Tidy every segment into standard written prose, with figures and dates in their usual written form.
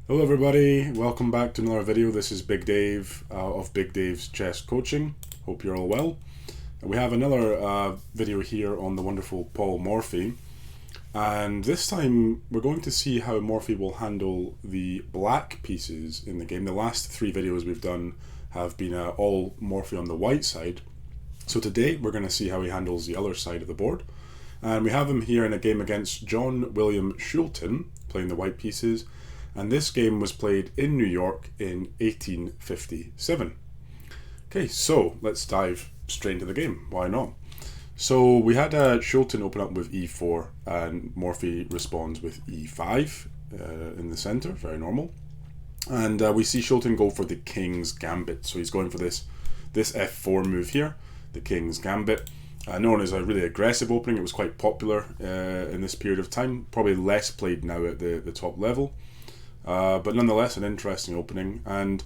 Hello everybody, welcome back to another video. This is Big Dave of Big Dave's Chess Coaching. Hope you're all well. We have another video here on the wonderful Paul Morphy, and this time we're going to see how Morphy will handle the black pieces in the game. The last three videos we've done have been all Morphy on the white side, so today we're going to see how he handles the other side of the board. And we have him here in a game against John William Schulten, playing the white pieces. And this game was played in New York in 1857. Okay, so let's dive straight into the game. Why not? So we had Schulten open up with e4, and Morphy responds with e5 in the center, very normal. And we see Schulten go for the King's Gambit. So he's going for this f4 move here, the King's Gambit. Known as a really aggressive opening. It was quite popular in this period of time, probably less played now at the top level. But nonetheless an interesting opening, and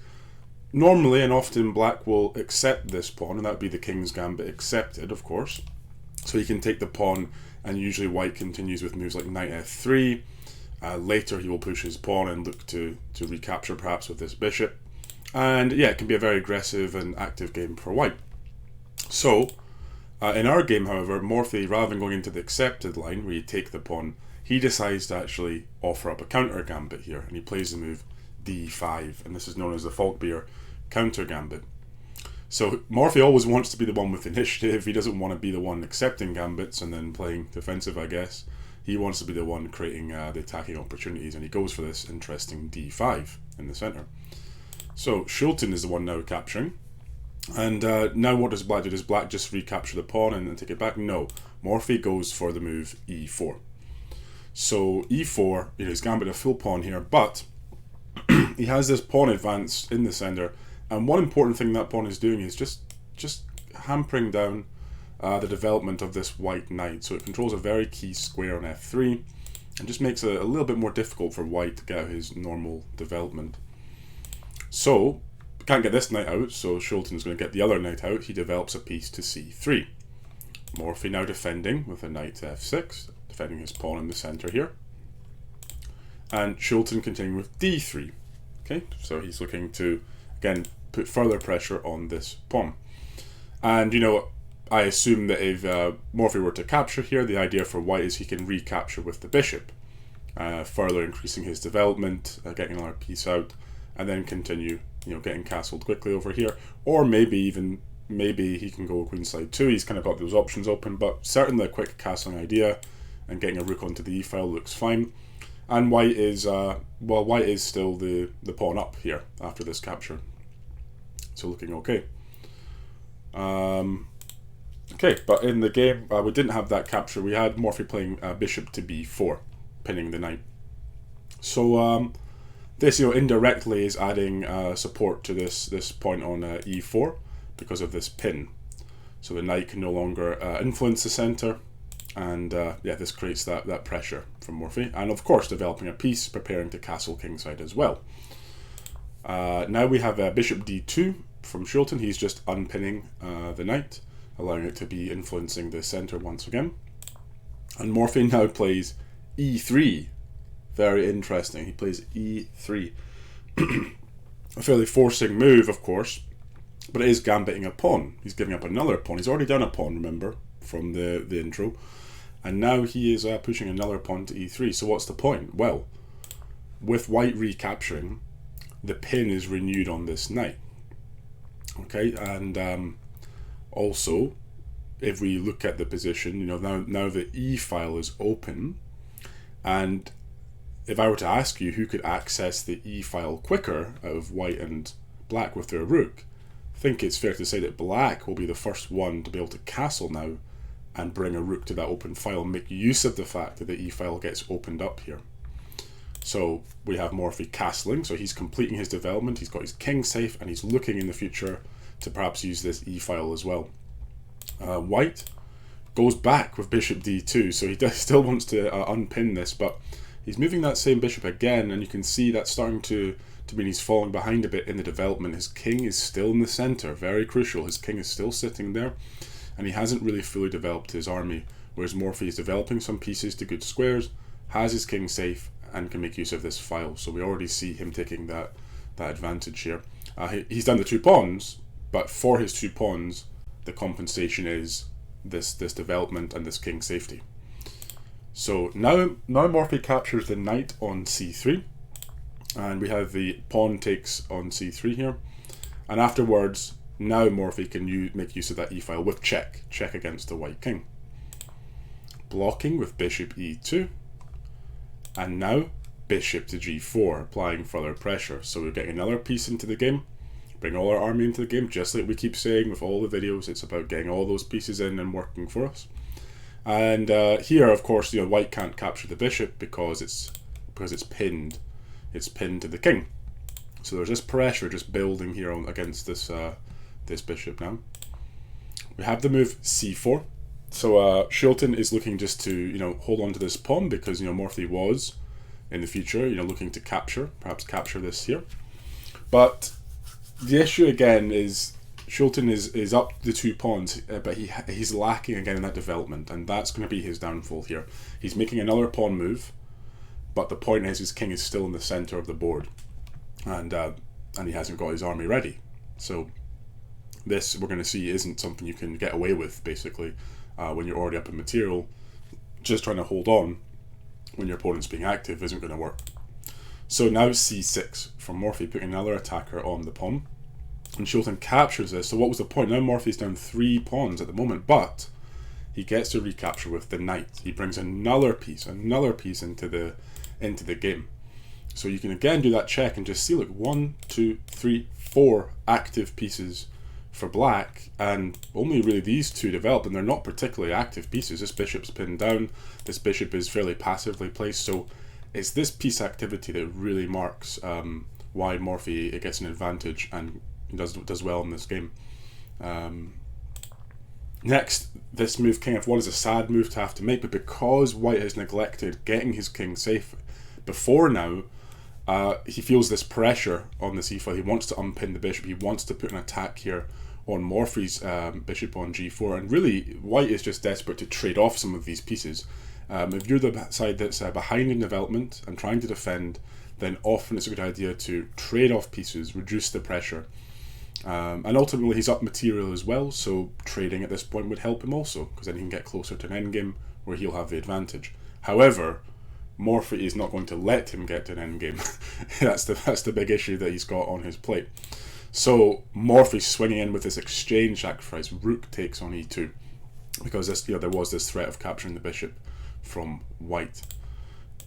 normally and often black will accept this pawn, and that would be the King's Gambit accepted, of course. So he can take the pawn, and usually white continues with moves like knight f3. Later he will push his pawn and look to recapture perhaps with this bishop. And yeah, it can be a very aggressive and active game for white. So in our game, however, Morphy, rather than going into the accepted line where you take the pawn, he decides to actually offer up a counter gambit here, and he plays the move d5, and this is known as the Falkbeer counter gambit. So Morphy always wants to be the one with initiative. He doesn't want to be the one accepting gambits and then playing defensive, I guess. He wants to be the one creating the attacking opportunities, and he goes for this interesting d5 in the center. So Schulten is the one now capturing, and now what does black do? Does black just recapture the pawn and then take it back? No, Morphy goes for the move e4. So e4, he's gambit a full pawn here, but he has this pawn advance in the center, and one important thing that pawn is doing is just hampering down the development of this white knight. So it controls a very key square on f3, and just makes it a little bit more difficult for white to get out his normal development. So can't get this knight out, so Schulten is going to get the other knight out. He develops a piece to c3. Morphy now defending with a knight to f6, defending his pawn in the center here. And Schulten continuing with d3. Okay, so he's looking to, again, put further pressure on this pawn. And, I assume that if Morphy were to capture here, the idea for white is he can recapture with the bishop, further increasing his development, getting another piece out, and then continue, getting castled quickly over here. Or maybe he can go queenside 2. He's kind of got those options open, but certainly a quick castling idea and getting a rook onto the e-file looks fine. And white is white is still the pawn up here after this capture, so looking okay. Okay, but in the game we didn't have that capture. We had Morphy playing bishop to b4, pinning the knight. So this indirectly is adding support to this point on e4 because of this pin. So the knight can no longer influence the center. And yeah, this creates that pressure from Morphy, and of course developing a piece, preparing to castle kingside as well. Now we have bishop d2 from Schulten. He's just unpinning the knight, allowing it to be influencing the center once again. And Morphy now plays e3. Very interesting. He plays e3. A fairly forcing move, of course, but it is gambiting a pawn. He's giving up another pawn. He's already done a pawn, remember, from the intro. And now he is pushing another pawn to e3. So what's the point? Well, with white recapturing, the pin is renewed on this knight. Okay, and also, if we look at the position, now the e-file is open, and if I were to ask you who could access the e-file quicker out of white and black with their rook, I think it's fair to say that black will be the first one to be able to castle now and bring a rook to that open file, make use of the fact that the e-file gets opened up here. So we have Morphy castling, so he's completing his development, he's got his king safe, and he's looking in the future to perhaps use this e-file as well. White goes back with bishop d2, so he still wants to unpin this, but he's moving that same bishop again, and you can see that's starting to mean he's falling behind a bit in the development. His king is still in the center, very crucial. His king is still sitting there, and he hasn't really fully developed his army, whereas Morphy is developing some pieces to good squares, has his king safe, and can make use of this file. So we already see him taking that advantage here. He's done the 2 pawns, but for his 2 pawns, the compensation is this development and this king safety. So now Morphy captures the knight on c3, and we have the pawn takes on c3 here, and afterwards now Morphy can make use of that e-file with check against the white king. Blocking with bishop e2, and now bishop to g4, applying further pressure. So we're getting another piece into the game, bring all our army into the game, just like we keep saying with all the videos. It's about getting all those pieces in and working for us. And here, of course, white can't capture the bishop because it's pinned. It's pinned to the king. So there's this pressure just building here against this this bishop now. We have the move c4. So Schulten is looking just to hold on to this pawn because Morphy was in the future looking to perhaps capture this here. But the issue again is Schulten is up the 2 pawns, but he's lacking again in that development, and that's going to be his downfall here. He's making another pawn move, but the point is his king is still in the center of the board, and he hasn't got his army ready. So this, we're going to see, isn't something you can get away with basically when you're already up in material. Just trying to hold on when your opponent's being active isn't going to work. So now c6 from Morphy, putting another attacker on the pawn. And Schulten captures this. So what was the point? Now Morphy's down 3 pawns at the moment, but he gets to recapture with the knight. He brings another piece into the game. So you can again do that check and just see, look, 1, 2, 3, 4 active pieces for black, and only really these 2 developed, and they're not particularly active pieces. This bishop's pinned down, this bishop is fairly passively placed, so it's this piece activity that really marks why Morphy gets an advantage and does well in this game. Next, this move king f1 is a sad move to have to make, but because white has neglected getting his king safe before now, he feels this pressure on this e-file. He wants to unpin the bishop, he wants to put an attack here on Morphy's bishop on g4, and really white is just desperate to trade off some of these pieces. If you're the side that's behind in development and trying to defend, then often it's a good idea to trade off pieces, reduce the pressure. And ultimately he's up material as well, so trading at this point would help him also, because then he can get closer to an endgame where he'll have the advantage. However, Morphy is not going to let him get to an endgame. that's the big issue that he's got on his plate. So Morphy's swinging in with this exchange sacrifice. Rook takes on e2, because this, there was this threat of capturing the bishop from white.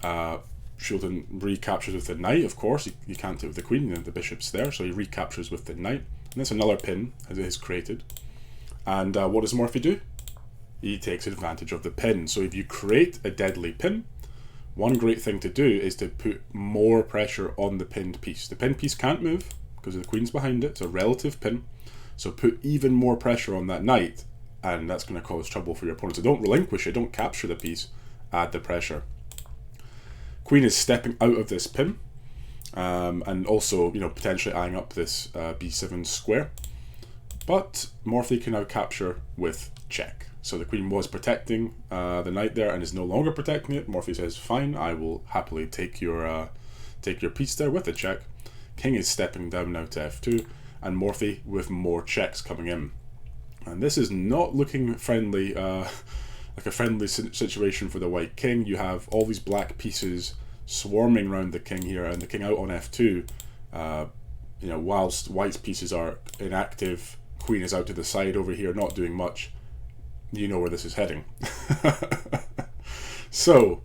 Schulten recaptures with the knight, of course. You can't do it with the queen, the bishop's there, so he recaptures with the knight. And that's another pin as it is created. And what does Morphy do? He takes advantage of the pin. So if you create a deadly pin, one great thing to do is to put more pressure on the pinned piece. The pinned piece can't move because the queen's behind it. It's a relative pin. So put even more pressure on that knight, and that's going to cause trouble for your opponent. So don't relinquish it, don't capture the piece, add the pressure. Queen is stepping out of this pin, and also potentially eyeing up this b7 square. But Morphy can now capture with check. So the queen was protecting the knight there and is no longer protecting it. Morphy says, fine, I will happily take your piece there with the check. King is stepping down now to f2, and Morphy with more checks coming in. And this is not looking friendly, like a friendly situation for the white king. You have all these black pieces swarming around the king here, and the king out on f2. Whilst white's pieces are inactive, queen is out to the side over here, not doing much. You know where this is heading. So,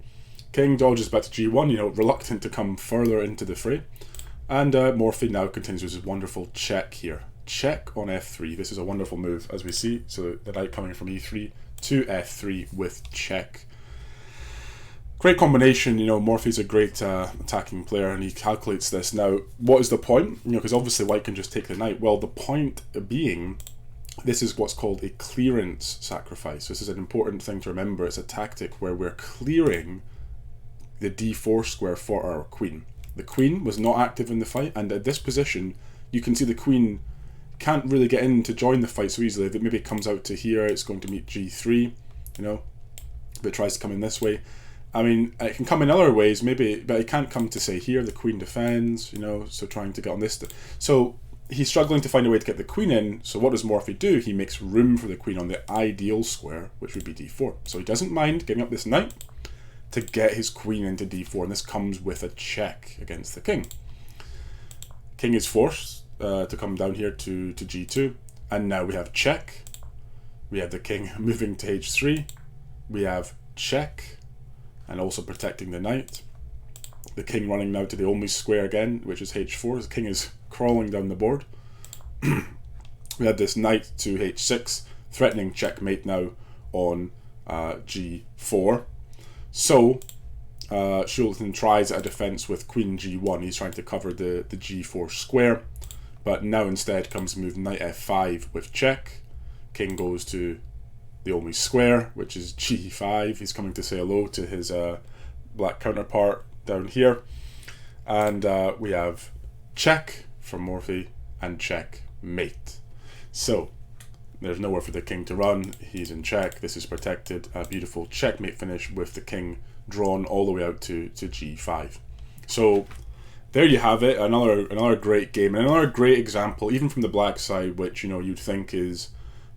king dodges back to g1, reluctant to come further into the fray. And Morphy now continues with his wonderful check here. Check on f3. This is a wonderful move, as we see. So the knight coming from e3 to f3 with check. Great combination. Morphy's a great attacking player, and he calculates this. Now, what is the point? Because obviously white can just take the knight. Well, the point being, this is what's called a clearance sacrifice. This is an important thing to remember. It's a tactic where we're clearing the d4 square for our queen. The queen was not active in the fight, and at this position, you can see the queen can't really get in to join the fight so easily. If it maybe comes out to here, it's going to meet g3, if it tries to come in this way. I mean, it can come in other ways, maybe, but it can't come to say here, the queen defends, you know, so trying to get on this. So he's struggling to find a way to get the queen in, so what does Morphy do? He makes room for the queen on the ideal square, which would be d4. So he doesn't mind giving up this knight to get his queen into d4, and this comes with a check against the king. King is forced to come down here to g2, and now we have check. We have the king moving to h3. We have check, and also protecting the knight. The king running now to the only square again, which is h4. The king is crawling down the board. We have this knight to h6, threatening checkmate now on g4. So Schulten tries a defense with queen g1. He's trying to cover the g4 square, but now instead comes move knight f5 with check. King goes to the only square, which is g5. He's coming to say hello to his black counterpart down here. And we have check from Morphy and checkmate. So there's nowhere for the king to run. He's in check. This is protected. A beautiful checkmate finish with the king drawn all the way out to g5. So there you have it. Another great game, and another great example, even from the black side, which, you know, you'd think is,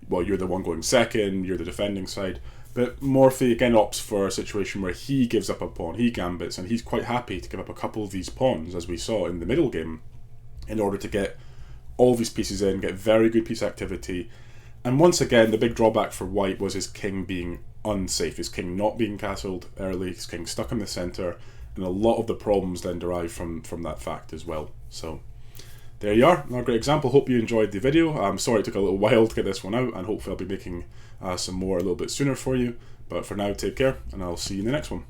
well, you're the one going second, you're the defending side. But Morphy again opts for a situation where he gives up a pawn, he gambits, and he's quite happy to give up a couple of these pawns, as we saw in the middle game, in order to get all these pieces in, get very good piece activity. And once again, the big drawback for white was his king being unsafe, his king not being castled early, his king stuck in the centre, and a lot of the problems then derive from that fact as well. So there you are, another great example. Hope you enjoyed the video. I'm sorry it took a little while to get this one out, and hopefully I'll be making some more a little bit sooner for you. But for now, take care, and I'll see you in the next one.